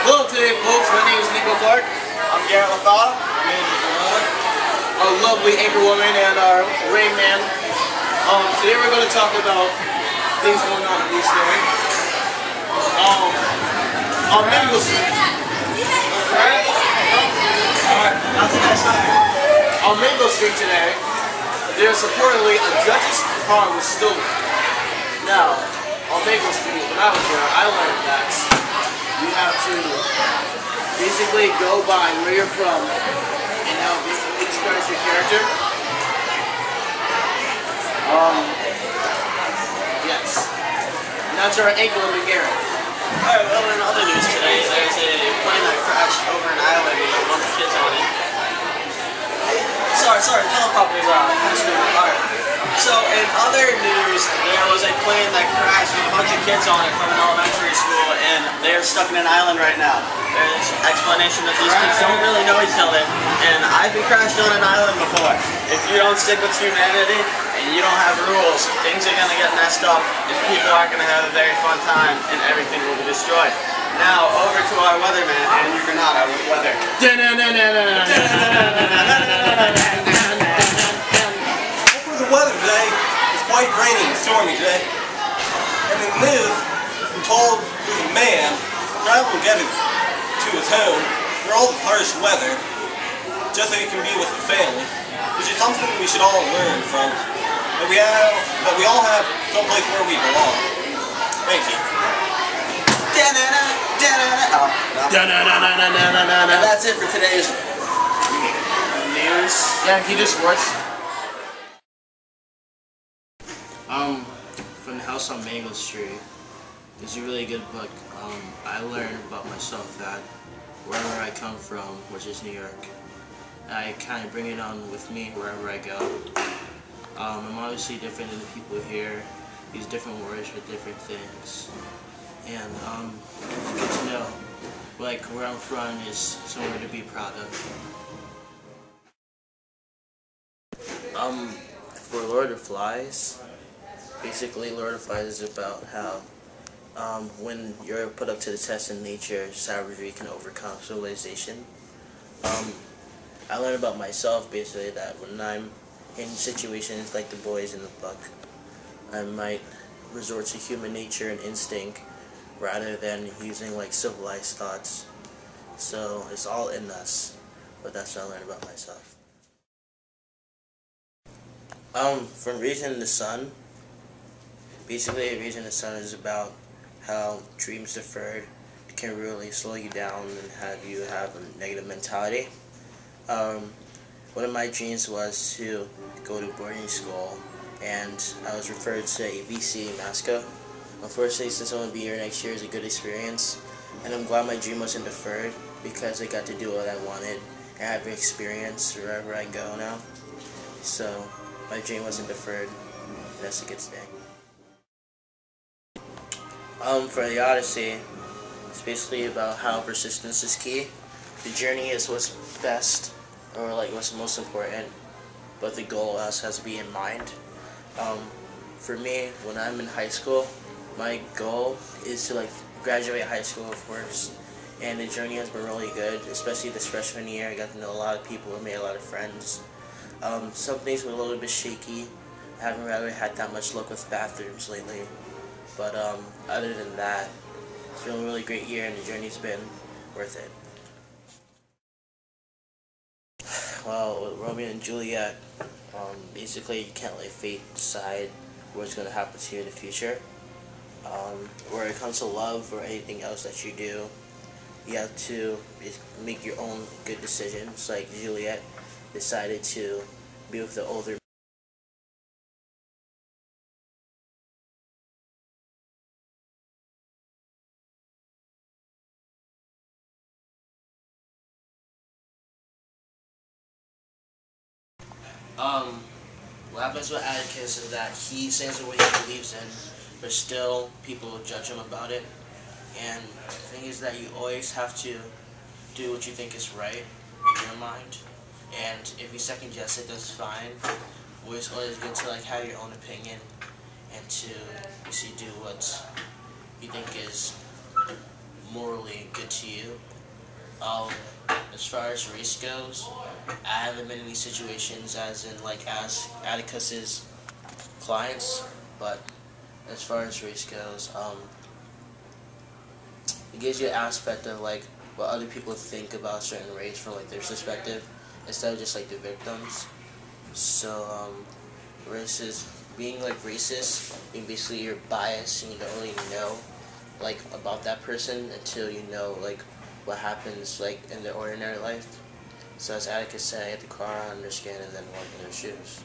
Hello today, folks. My name is Nico Clark. I'm Garrett LaFava. Our lovely anchor woman and our rain man. Today we're going to talk about things going on in East Day. On Maple Street. On Maple Street today, there's reportedly a judge's car was stolen. Now, on Maple Street, when I was there, I learned that you have to basically go by where you're from and how it basically describes your character. Yes. And that's our ankle in the Garrett. Alright, well, in other news today, there's a plane that crashed over an island with a bunch of kids on it. Sorry, the helicopter's kind of screwed up. Alright. So, in other news, there was a plane that crashed with a bunch of kids on it from an elementary school, and they're stuck in an island right now. There's explanation that these kids don't really know each other, and I've been crashed on an island before. If you don't stick with humanity, and you don't have rules, things are going to get messed up, and people aren't going to have a very fun time, and everything will be destroyed. Now, over to our weatherman, Andrew Granata with weather. The weather today is quite rainy and stormy today. And in the news, we're told there's a man traveling to get to his home for all the harsh weather, just so he can be with the family, which is something we should all learn from. That we all have someplace where we belong. Thank you. And that's it for today's news. Yeah, he just works. From the House on Maple Street, there's a really good book. I learned about myself that wherever I come from, which is New York, I kind of bring it on with me wherever I go. I'm obviously different than the people here. Use different words for different things. And it's good to know, like, where I'm from is somewhere to be proud of. For Lord of Flies, basically Lord of Flies is about how when you're put up to the test in nature, savagery can overcome civilization. I learned about myself basically that when I'm in situations like the boys in the book, I might resort to human nature and instinct rather than using like civilized thoughts. So it's all in us, but that's what I learned about myself. From Raising the Sun, basically Raising the Sun is about how dreams deferred can really slow you down and have you have a negative mentality. One of my dreams was to go to boarding school, and I was referred to ABC Masco. Unfortunately, since I'm going to be here next year, is a good experience, and I'm glad my dream wasn't deferred because I got to do what I wanted and have experience wherever I go now. So my dream wasn't deferred, and that's a good thing. For the Odyssey, it's basically about how persistence is key. The journey is what's best, or like what's most important, but the goal also has to be in mind. For me, when I'm in high school, my goal is to like graduate high school, of course, and the journey has been really good, especially this freshman year. I got to know a lot of people and made a lot of friends. Some things were a little bit shaky. I haven't really had that much luck with bathrooms lately, but other than that, it's been a really great year and the journey's been worth it. Well, with Romeo and Juliet, basically you can't let fate decide what's going to happen to you in the future. Where it comes to love or anything else that you do, you have to make your own good decisions. Like Juliet decided to be with the older what happens with Atticus is that he says what he believes in, but still people will judge him about it. And the thing is that you always have to do what you think is right in your mind. And if you second guess it, that's fine. It's always good to like have your own opinion and to basically do what you think is morally good to you. As far as race goes, I haven't been in these situations as in like as Atticus's clients, but as far as race goes, it gives you an aspect of like what other people think about a certain race from like their perspective instead of just like the victims. So being like racist, being basically you're biased and you don't really know like about that person until you know like what happens like in their ordinary life. So as Atticus said, I had to crawl around their skin and then walk in their shoes.